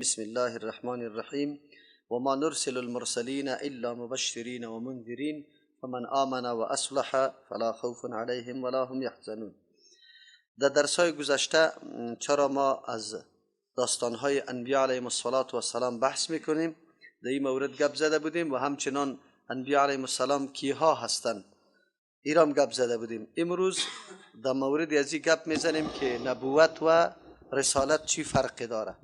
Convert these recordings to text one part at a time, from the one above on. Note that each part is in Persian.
بسم الله الرحمن الرحیم و ما نرسل المرسلین الا مبشرین و منذرین فمن آمن و اصلح فلا خوف علیهم ولا هم یحزنون. در درس‌های گذشته چرا ما از داستان‌های انبیاء علیهم السلام بحث میکنیم، در این مورد گپ زده بودیم و همچنان انبیاء علیهم السلام کیها هستند ایرام گپ زده بودیم. امروز در مورد از این گپ میزنیم که نبوت و رسالت چی فرقی داره،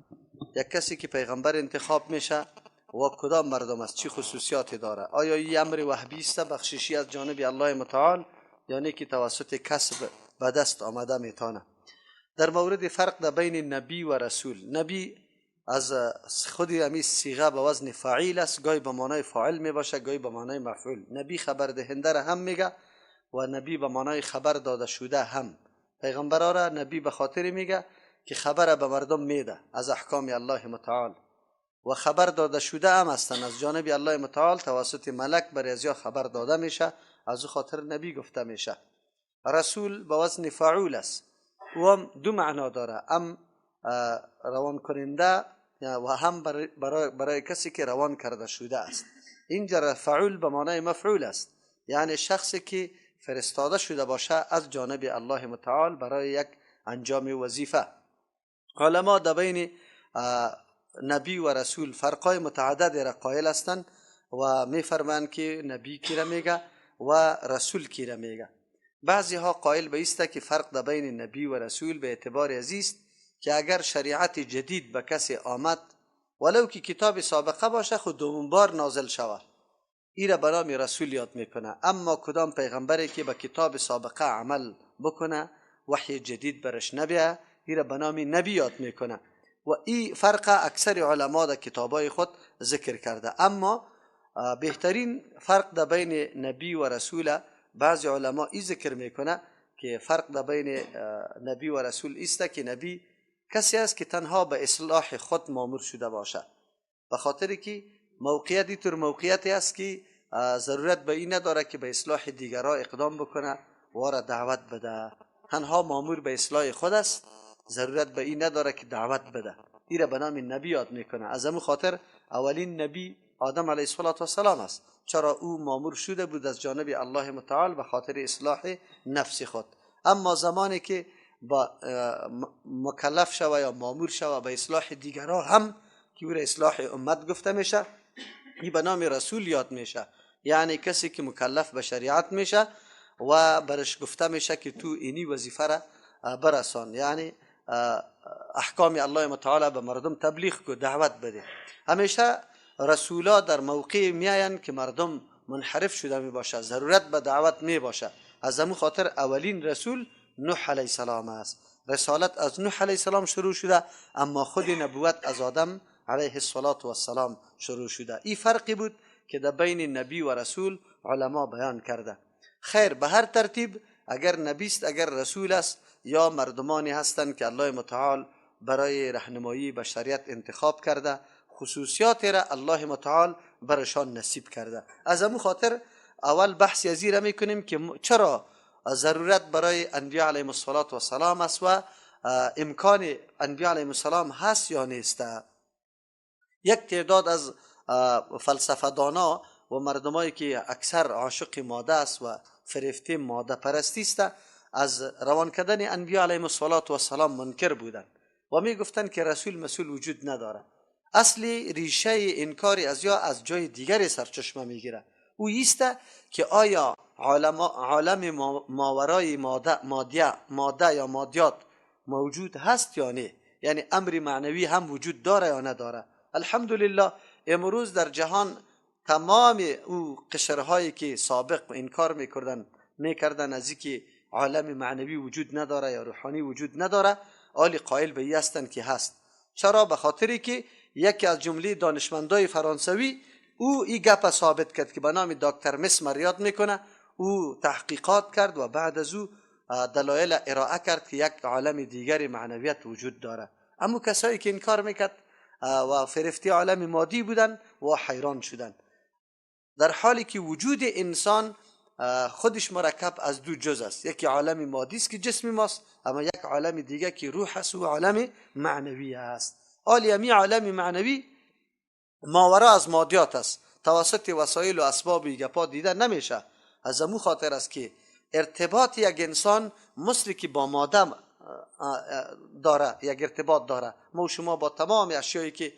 یک کسی که پیغمبر انتخاب میشه و کدام مردم است، چی خصوصیاتی داره، آیا این امر وحی است بخششی از جانب الله متعال یعنی که توسط کسب به دست آمده میتونه. در مورد فرق بین نبی و رسول، نبی از خود امی صیغه به وزن فاعل است، گاهی به معنای فاعل می باشه گاهی به معنای مفعول. نبی خبر دهنده را هم میگه و نبی به معنای خبر داده شده هم. پیغمبرا را نبی به خاطر میگه که خبر به مردم میده از احکام الله متعال و خبر داده شده هم هستند از جانب الله متعال، توسط ملک برای ازیا خبر داده میشه، از او خاطر نبی گفته میشه. رسول به وزن فاعل است و هم دو معنا داره، هم روان کننده و هم برای کسی که روان کرده شده است. اینجا فاعل به معنای مفعول است، یعنی شخصی که فرستاده شده باشه از جانب الله متعال برای یک انجام وظیفه. علما در بین نبی و رسول فرقای متعدد را قائل هستند و میفرمایند که نبی کی را میگه و رسول کی را میگه. بعضی ها قائل به است که فرق در بین نبی و رسول به اعتبار است که اگر شریعت جدید به کسی آمد ولو که کتاب سابقه باشه خود دوم بار نازل شود، این را به نام رسول یاد میکنه. اما کدام پیغمبری که به کتاب سابقه عمل بکنه وحی جدید برش نبیه، این را به نام نبی یاد میکنه. و این فرق اکثر علما در کتابای خود ذکر کرده. اما بهترین فرق در بین نبی و رسول بعضی علما این ذکر میکنه که فرق در بین نبی و رسول است که نبی کسی است که تنها به اصلاح خود مامور شده باشه، به خاطر که موقعیت اینطور موقعیتی است که ضرورت به این نداره که به اصلاح دیگران اقدام بکنه و را دعوت بده، تنها مامور به اصلاح خود است، ضرورت به این نداره که دعوت بده. این را به نام نبی یاد میکنه. از همون خاطر اولین نبی آدم علیه السلام است، چرا او مامور شده بود از جانب الله متعال به خاطر اصلاح نفس خود. اما زمانی که با مکلف شوه یا مامور شوه به اصلاح دیگران هم که او را اصلاح امت گفته میشه، این به نام رسول یاد میشه، یعنی کسی که مکلف به شریعت میشه و برش گفته میشه که تو اینی وظیفه را برسان، یعنی احکام الله متعال به مردم تبلیغ کو، دعوت بده. همیشه رسولا در موقع میاین که مردم منحرف شده می باشه، ضرورت به دعوت می باشه. از همون خاطر اولین رسول نوح علیه السلام است. رسالت از نوح علیه السلام شروع شده، اما خود نبوت از آدم علیه السلام شروع شده. این فرقی بود که در بین نبی و رسول علما بیان کرده. خیر، به هر ترتیب اگر نبی است اگر رسول است یا مردمانی هستند که الله متعال برای راهنمایی بشریت انتخاب کرده، خصوصیات را الله متعال برشان نصیب کرده. از همون خاطر اول بحثی از این را میکنیم که چرا ضرورت برای انبیاء علیهم السلام است و امکان انبیاء علیهم السلام هست یا نیست. یک تعداد از فلسفه دانا و مردمایی که اکثر عاشق ماده است و فریفته ماده پرستی است از روان کردن انبیاء علیهم السلام منکر بودند و می گفتند که رسول مسئول وجود نداره. اصلی ریشه انکاری از یا از جای دیگری سرچشمه میگیره. او است که آیا عالم ماورای ماده یا مادیات موجود هست یا نه، یعنی امر معنوی هم وجود داره یا نداره. الحمدلله امروز در جهان تمام او قشرهایی که سابق انکار میکردن از اینکه عالم معنوی وجود نداره یا روحانی وجود نداره، آلی قائل به این هستند که هست. چرا؟ به خاطری که یکی از جمله دانشمندای فرانسوی او این گپ ثابت کرد که به نام دکتر مسمر یاد میکنه. او تحقیقات کرد و بعد از او دلایل ارائه کرد که یک عالم دیگری معنویت وجود داره. اما کسایی که انکار میکرد و فرفتی عالم مادی بودن و حیران شدن، در حالی که وجود انسان خودش مرکب از دو جز است. یکی عالم مادی است که جسم ماست، اما یک عالم دیگه که روح است و عالم معنوی است. همی عالم معنوی ماورا از مادیات است، توسط وسایل و اسباب گپا دیده نمیشه. از امو خاطر است که ارتباط یک انسان مثل که با ماده داره، یک ارتباط داره. ما و شما با تمام اشیایی که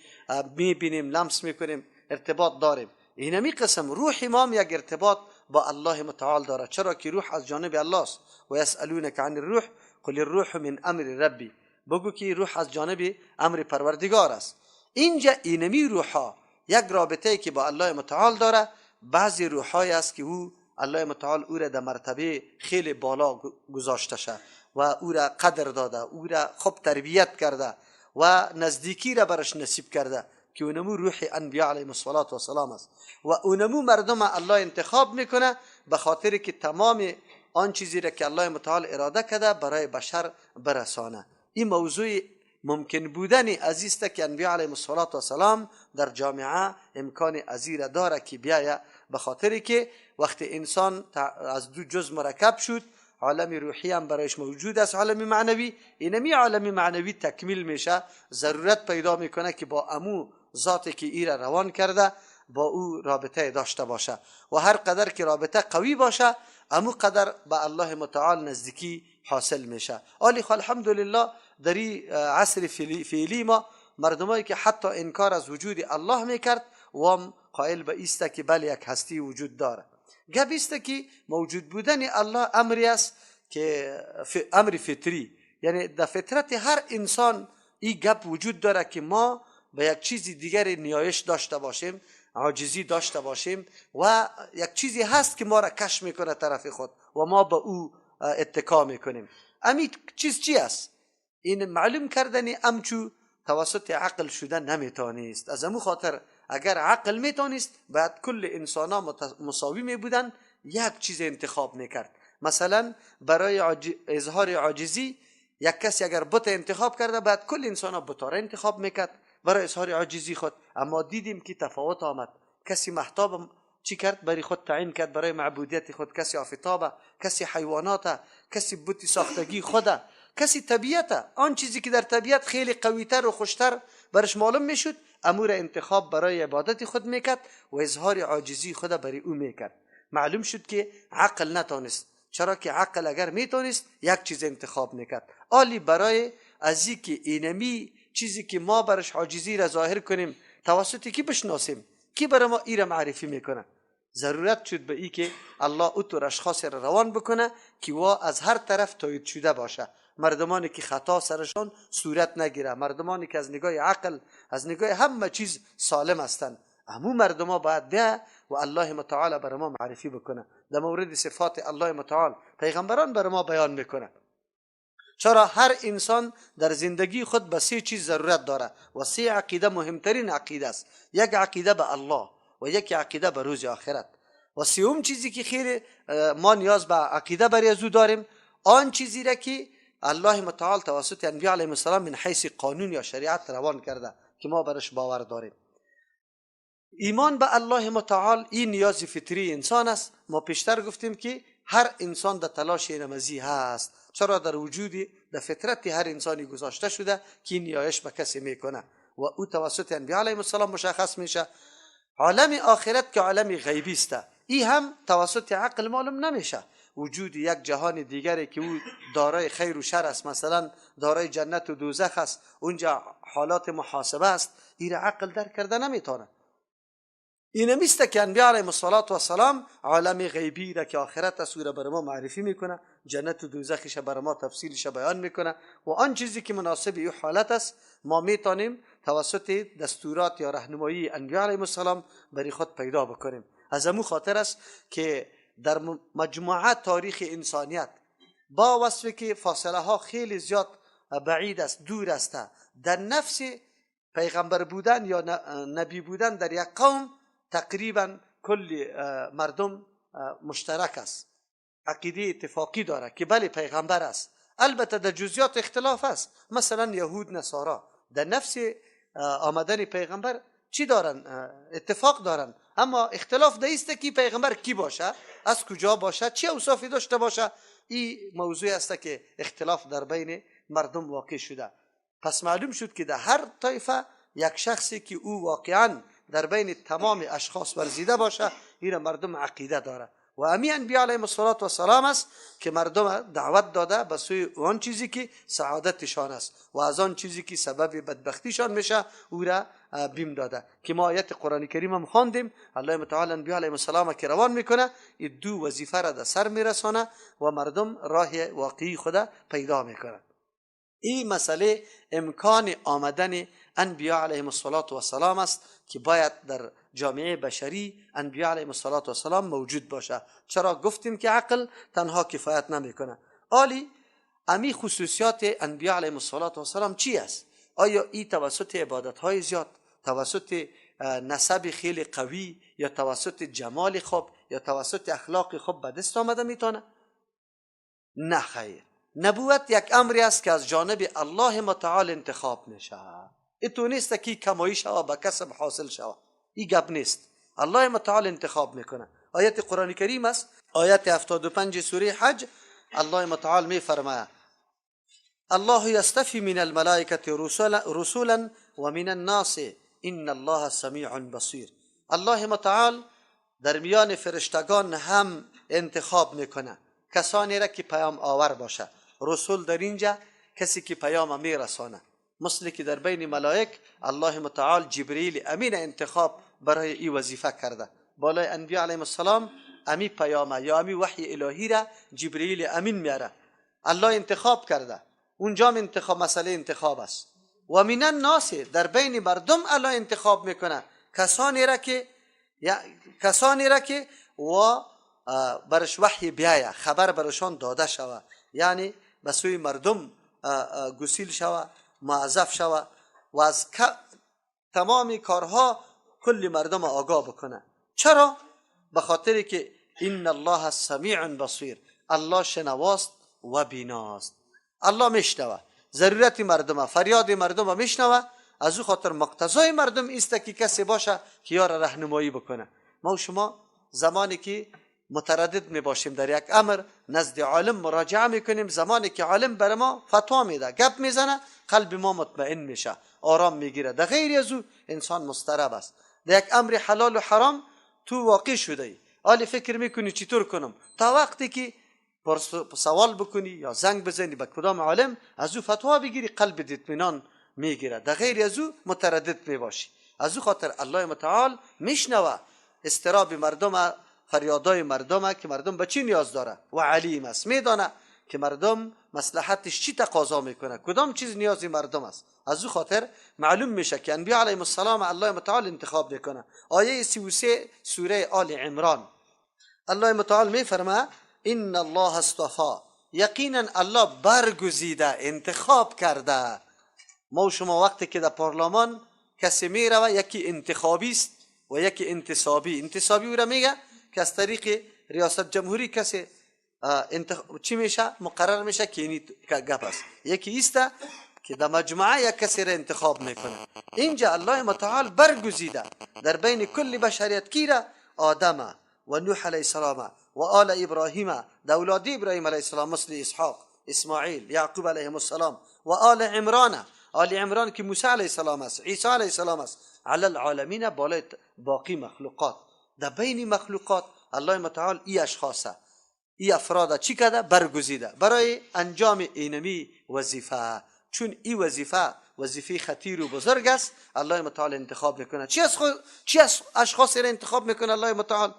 میبینیم لمس میکنیم ارتباط داریم. اینمی قسم روح ما یک ارتباط با الله متعال داره، چرا که روح از جانب الله است. و یسالونک عن الروح قل الروح من امر ربی، بگو که روح از جانب امر پروردگار است. اینجا اینمی روحا یک رابطه که با الله متعال داره. بعضی روحای است که او الله متعال او را در مرتبه خیلی بالا گذاشته شه و او را قدر داده، او را خوب تربیت کرده و نزدیکی را برش نصیب کرده که اونمو روح انبیاء علیهم السلام است. و اونمو مردم الله انتخاب میکنه به خاطر که تمام آن چیزی را که الله متعال اراده کرده برای بشر برسانه. این موضوع ممکن بودن عزیزته که انبیاء علیهم السلام در جامعه امکان ازیره داره که بیایه، به خاطر که وقتی انسان از دو جز مرکب شد، عالم روحی هم برایش موجود است، عالم معنوی. اینمی عالم معنوی تکمیل میشه، ضرورت پیدا میکنه که با امو ذاتی که ایره روان کرده با او رابطه داشته باشه و هر قدر که رابطه قوی باشه امو قدر به الله متعال نزدیکی حاصل میشه. آلی الحمدلله در این عصر فعلی ما مردمایی که حتی انکار از وجود الله میکرد و قائل به ایسته که بله یک هستی وجود داره. گپ ایسته که موجود بودن الله امری است که امر فطری، یعنی در فطرت هر انسان این گپ وجود داره که ما به یک چیز دیگر نیایش داشته باشیم، عاجزی داشته باشیم و یک چیزی هست که ما را کش میکنه طرف خود و ما به او اتکا میکنیم. امی چیز چی است؟ این معلوم کردن امچو توسط عقل شده نمیتونست. از امو خاطر اگر عقل میتونست بعد کل انسان ها مساوی میبودن، یک چیز انتخاب میکرد. مثلا برای اظهار عاجزی یک کسی اگر بت انتخاب کرده بعد کل انسان ها بت را انتخاب میکرد برای اظهار عاجزی خود. اما دیدیم که تفاوت آمد. کسی محتاب چی کرد؟ برای خود تعیین کرد برای معبودیت خود. کسی آفتابه، کسی حیوانات، کسی بت ساختگی خوده، کسی طبیعت. آن چیزی که در طبیعت خیلی قویتر و خوشتر برش معلوم میشد امور انتخاب برای عبادت خود میکرد و اظهار عاجزی خود برای او میکرد. معلوم شد که عقل نتونست، چرا که عقل اگر میتونست یک چیز انتخاب میکرد. آلی برای ازی که اینمی چیزی که ما برش عاجزی را ظاهر کنیم توسط کی بشناسیم؟ کی برای ما ای را معرفی میکنه؟ ضرورت شد به ای که الله اطور اشخاص را روان بکنه که وا از هر طرف تایید شده باشه. مردمانی که خطا سرشان صورت نگیره، مردمانی که از نگاه عقل، از نگاه همه چیز سالم هستند، همون مردم ها باید بیا و الله متعال برای ما معرفی بکنه. در مورد صفات الله متعال پیغمبران برای ما بیان میکنه. چرا هر انسان در زندگی خود به سه چیز ضرورت داره و سه عقیده مهمترین عقیده است. یک عقیده به الله و یک عقیده به روز آخرت و سوم چیزی که خیلی ما نیاز به عقیده برای زو داریم، آن چیزی را که الله متعال توسط انبیاء علیهم السلام من حیث قانون یا شریعت روان کرده که ما برش باور داریم. ایمان به الله متعال این نیاز فطری انسان است. ما پیشتر گفتیم که هر انسان در تلاش نمازی هست، چرا در وجود در فطرت هر انسانی گذاشته شده که نیایش به کسی میکنه و او توسط انبیاء علیهم السلام مشخص میشه. عالم آخرت که عالم غیبی است، این هم توسط عقل معلوم نمیشه. وجود یک جهان دیگری که او دارای خیر و شر است، مثلا دارای جنت و دوزخ است، اونجا حالات محاسبه است، این عقل درک کرده نمیتونه. این میسته که انبیاء علیهم السلام عالم غیبی را که آخرت است را برای ما معرفی میکنه، جنت و دوزخش برای ما تفصیلش بیان میکنه و آن چیزی که مناسب این حالت است ما میتونیم توسط دستورات یا راهنمایی انبیاء علیهم السلام برای خود پیدا بکنیم. از امو خاطر است که در مجموعه تاریخ انسانیت با وصفی که فاصله ها خیلی زیاد بعید است، دور است، در نفس پیغمبر بودن یا نبی بودن در یک قوم تقریبا کل مردم مشترک است، عقیده اتفاقی داره که بله پیغمبر است. البته در جزئیات اختلاف است. مثلا یهود نصارا در نفس آمدن پیغمبر چی دارن؟ اتفاق دارن، اما اختلاف در است که پیغمبر کی باشه، از کجا باشه، چه اوصافی داشته باشه. این موضوع است که اختلاف در بین مردم واقع شده. پس معلوم شد که در هر طایفه یک شخصی که او واقعا در بین تمام اشخاص ورزیده باشه، این مردم عقیده داره و امی انبیاء علیهم السلام است که مردم دعوت داده به سوی آن چیزی که سعادتشان است و از آن چیزی که سبب بدبختیشان میشه او را بیم داده. که ما آیت قرآن کریم هم خواندیم، الله متعال انبیاء علیهم السلام که روان میکنه، این دو وظیفه را در سر میرسانه و مردم راه واقعی خود پیدا میکنه. این مسئله امکان آمدن انبیاء علیهم السلام است که باید در جامعه بشری انبیاء علیهم السلام موجود باشه. چرا گفتیم که عقل تنها کفایت نمیکنه؟ آلی امی خصوصیات انبیاء علیهم السلام چی است؟ آیا این توسط عبادت های زیاد، توسط نسب خیلی قوی، یا توسط جمال خوب، یا توسط اخلاق خوب به دست آمده میتونه؟ نه خیر. نبوت یک امری است که از جانب الله متعال انتخاب میشه. ایتو نیست که کمایی شوه به کسب حاصل شوه، این گپ نیست. الله متعال انتخاب میکنه. آیت قرآن کریم است، آیت 75 سوره حج، الله متعال میفرماید الله یستفی من الملائکه رسولا و من الناس ان الله سمیع بصیر. الله متعال در میان فرشتگان هم انتخاب میکنه کسانی را که پیام آور باشه. رسول در اینجا کسی که پیام میرسانه، مثل که در بین ملائک الله متعال جبریل امین انتخاب برای این وظیفه کرده. بالای انبیاء علیهم السلام امی پیامه یا امی وحی الهی را جبریل امین میاره، الله انتخاب کرده. اونجا انتخاب مسئله انتخاب است. و من الناس، در بین مردم الله انتخاب میکنه کسانی را که و برش وحی بیایه، خبر برشان داده شوه، یعنی به سوی مردم گسیل شوه، معذف شوه و از تمامی کارها کل مردم آگاه بکنه. چرا؟ به خاطر که ان الله سمیع بصیر، الله شنواست و بیناست. الله میشنوه ضرورت مردم، فریاد مردم میشنوه. از او خاطر مقتضای مردم است که کسی باشه که یار راهنمایی بکنه. ما و شما زمانی که متردد می باشیم در یک امر، نزد عالم مراجعه میکنیم. زمانی که عالم بر ما فتوا میده، گپ میزنه، قلب ما مطمئن میشه، آرام میگیره. در غیر از او انسان مضطرب است. در یک امر حلال و حرام تو واقع شده ای، حالی فکر میکنی چطور کنم، تا وقتی که سوال بکنی یا زنگ بزنی به کدام عالم، از او فتوا بگیری، قلب اطمینان میگیره. در غیر از او متردد میباشی. از او خاطر الله متعال میشنوه استراب مردم، فریادای مردم، که مردم به چی نیاز داره و علیم است، میدانه که مردم مصلحتش چی تقاضا میکنه، کدام چیز نیازی مردم است. از او خاطر معلوم میشه که انبیاء علیهم السلام الله متعال انتخاب میکنه. آیه 33 سوره آل عمران الله متعال میفرماید ان الله اصطفى، یقینا الله برگزیده، انتخاب کرده. ما و شما وقتی که در پارلمان کسی میروه، یکی انتخابی است و یکی انتصابی. انتصابی او را میگه که از طریق ریاست جمهوری کسی چی میشه، مقرر میشه که اینی گپ است. یکی است که در مجموعه یک کسی را انتخاب میکنه. اینجا الله متعال برگزیده در بین کل بشریت کی را؟ آدم و نوح علیه السلام و آل ابراهیم، در اولاد ابراهیم علیه السلام مثل اسحاق، اسماعیل، یعقوب علیهم السلام، و آل عمران، آل عمران که موسی علیه السلام است، عیسی علیه السلام است، علی العالمین، بالای باقی مخلوقات. در بین مخلوقات الله متعال ای اشخاصه، ای افراد چی کرده؟ برگزیده برای انجام اینمی وظیفه. چون ای وظیفه خطیر و بزرگ است، الله متعال انتخاب میکنه. چی از اشخاصی را انتخاب میکنه الله متعال؟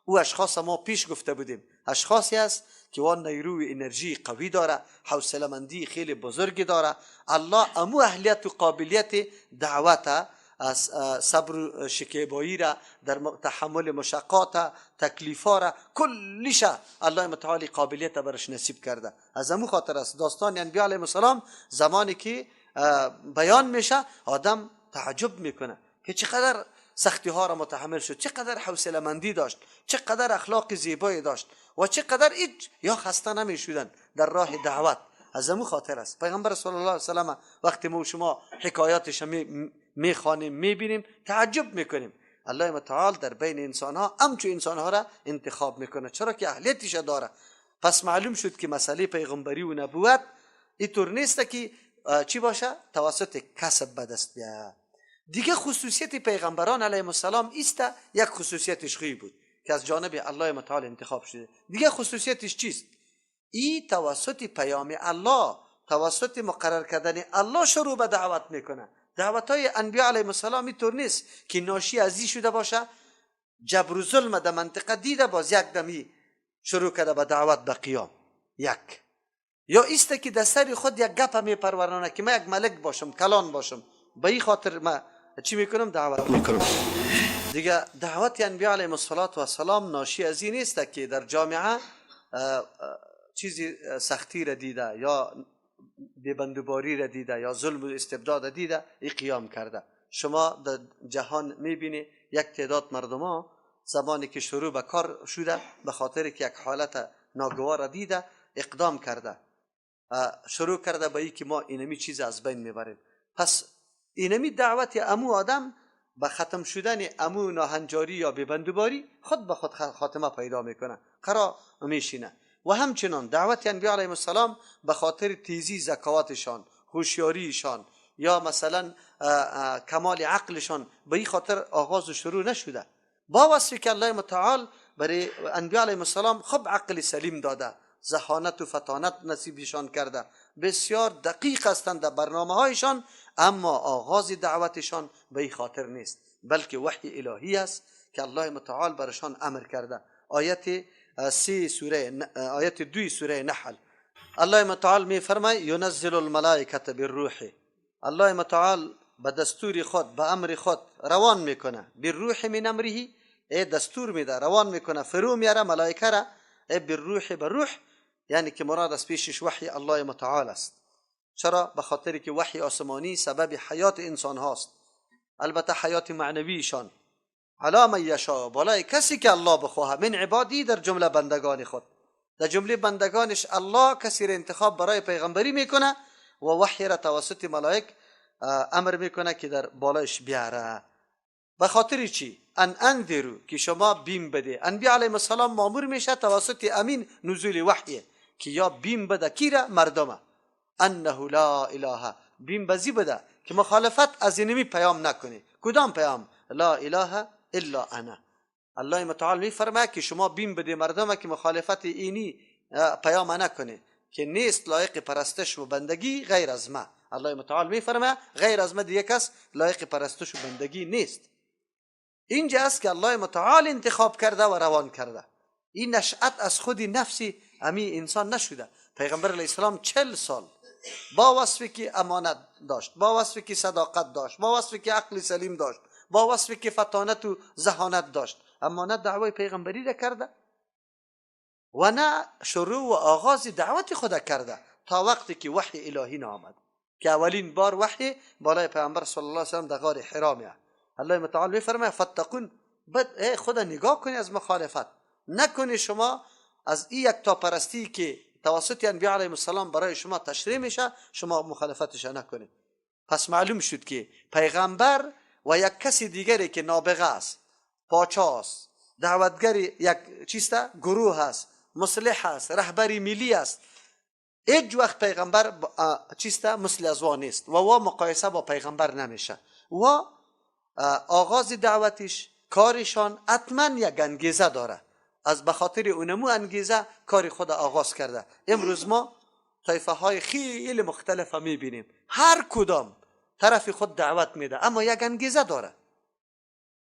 او اشخاص ما پیش گفته بودیم، اشخاصی است که وان نیروی انرژی قوی داره، حوصله مندی خیلی بزرگی داره. الله امو اهلیت و قابلیت دعوت، از صبر شکیبایی را، در تحمل مشقات، تکلیفا را، کلیش الله متعال قابلیت برش نصیب کرده. از امو خاطر است داستان انبیاء علیهم السلام زمانی که بیان میشه، آدم تعجب میکنه که چقدر سختی ها را متحمل شد، چقدر حوصله مندی داشت، چقدر اخلاق زیبایی داشت و چقدر یا خسته نمیشدن در راه دعوت. از امو خاطر است پیغمبر صلی الله علیه و سلم وقتی ما شما حکایاتش میخوانیم میبینیم تعجب میکنیم. الله متعال در بین انسان ها همچو انسان ها را انتخاب میکنه، چرا که اهلیتش داره. پس معلوم شد که مسئله پیغمبری و نبوت اینطور نیست که چی باشه؟ توسط کسب به دست بیاد. دیگه خصوصیت پیغمبران علیهم السلام است، یک خصوصیتش خوی بود که از جانب الله متعال انتخاب شده. دیگه خصوصیتش چیست؟ ای توسط پیام الله، توسط مقرر کردن الله شروع به دعوت میکنه. دعوت های انبیاء علیهم السلام اینطور نیست که ناشی از این شده باشه جبر و ظلم در منطقه دیده باز یک دمی شروع کرده به دعوت به قیام. یک یا ایسته که در سر خود یک گپ می پرورانه که من یک ملک باشم، کلان باشم، به این خاطر من چی میکنم؟ دعوت میکنم. دیگه دعوت انبیاء علیهم السلام ناشی از این نیست که در جامعه چیزی سختی را دیده یا بیبندوباری را دیده یا ظلم و استبداد را دیده ای قیام کرده. شما در جهان میبینی یک تعداد مردم ها زمانی که شروع به کار شده به خاطر که یک حالت ناگوار را دیده اقدام کرده، شروع کرده به ای که ما اینمی چیز از بین میبریم. پس اینمی دعوت امو آدم به ختم شدن امو ناهنجاری یا بیبندوباری خود به خود خاتمه پیدا میکنه، قرار میشینه. و همچنان دعوت انبیاء علیهم السلام به خاطر تیزی زکواتشان، هوشیاریشان یا مثلا کمال عقلشان به این خاطر آغاز و شروع نشده. با وصفی که الله متعال برای انبیاء علیهم السلام خب عقل سلیم داده، ذهانت و فطانت نصیبشان کرده، بسیار دقیق هستند در برنامه هایشان، اما آغاز دعوتشان به این خاطر نیست بلکه وحی الهی است که الله متعال برشان امر کرده. آیت 2 سوره نحل الله متعال می فرماید ینزل الملائکه بالروح. الله متعال به دستور خود، به امر خود روان میکنه، بالروح من امره، دستور میده روان میکنه، فرو میاره ملائکه را بالروح، به روح یعنی که مراد از پیشش وحی الله متعال است. چرا؟ به خاطر که وحی آسمانی سبب حیات انسان هاست، البته حیات معنویشان. علی من یشاء، بالای کسی که الله بخواه، من عبادی در جمله بندگان خود، در جمله بندگانش الله کسی را انتخاب برای پیغمبری میکنه و وحی را توسط ملائک امر میکنه که در بالایش بیاره. به خاطر چی؟ ان انذروا، که شما بیم بده. انبیاء علیهم السلام مامور میشه توسط امین نزول وحی که یا بیم بده کی را؟ مردم. انه لا اله، بیم بزی بده که مخالفت از اینمی پیام نکنی. کدام پیام؟ لا اله الا انا. الله متعال می فرماید که شما بیم بده مردم که مخالفت اینی پیام نکنه که نیست لایق پرستش و بندگی غیر از ما. الله متعال می فرماید غیر از ما دیگه کس لایق پرستش و بندگی نیست. اینجا است که الله متعال انتخاب کرده و روان کرده. این نشأت از خود نفسی امی انسان نشده. پیغمبر علیه السلام 40 سال با وصفی که امانت داشت، با وصفی که صداقت داشت، با وصفی که عقل سلیم داشت، با وصفی که فطانت و ذهانت داشت، اما نه دعوی پیغمبری را کرده و نه شروع و آغاز دعوت خود کرده تا وقتی که وحی الهی نآمد، که اولین بار وحی بالای پیغمبر صلی الله علیه و سلم در غار حرا میاد. الله متعال میفرماید فتقون، بد خدا نگاه کنی از مخالفت نکنی. شما از این یک تا پرستی که توسط انبیاء علیهم السلام برای شما تشریع میشه شما مخالفتش نکنید. پس معلوم شد که پیغمبر و یک کسی دیگری که نابغه است، پاچا است، دعوتگر یک چیسته گروه است، مصلح است، رهبری ملی است، هیچ وقت پیغمبر چیسته مثل از وا نیست و مقایسه با پیغمبر نمیشه. و آغاز دعوتش کارشان حتما یک انگیزه داره، از بخاطر اونمو انگیزه کار خود آغاز کرده. امروز ما طایفه های خیلی مختلف میبینیم، هر کدام طرف خود دعوت میده اما یک انگیزه داره،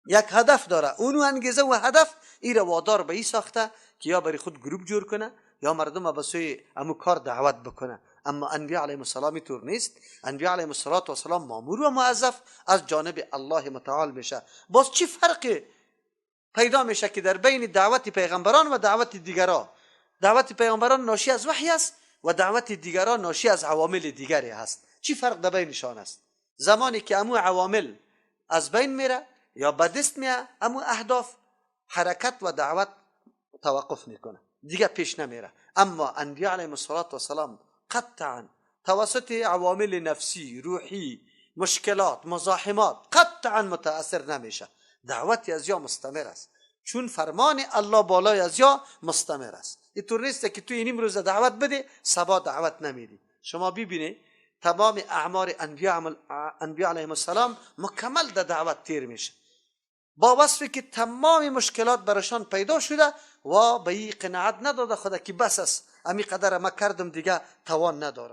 یک هدف داره. اونو انگیزه و هدف ای رو وادار به ای ساخته که یا برای خود گروپ جور کنه یا مردم به سوی امو کار دعوت بکنه. اما انبیاء علیهم السلام طور نیست. انبیاء علیهم السلام مامور و موظف از جانب الله متعال میشه. باز چی فرقی پیدا میشه که در بین دعوت پیغمبران و دعوت دیگران؟ دعوت پیغمبران ناشی از وحی است و دعوت دیگران ناشی از عوامل دیگری هست. چی فرق در بینشان است؟ زمانی که امو عوامل از بین میره یا به دست میاد امو اهداف، حرکت و دعوت توقف میکنه، دیگه پیش نمیره. اما انبیاء علیهم السلام قطعا توسط عوامل نفسی، روحی، مشکلات، مزاحمات قطعا متاثر نمیشه. دعوت از یا مستمر است، چون فرمان الله بالای از یا مستمر است. اینطور نیست که تو این امروز دعوت بده صبا دعوت نمیدی. شما ببینید تمام اعمار انبیاء علیهم السلام مکمل در دعوت تیر میشه، با وصفی که تمام مشکلات برشان پیدا شده و به این قناعت نداده خدا که بس است، امی قدر ما کردم دیگه توان ندارم.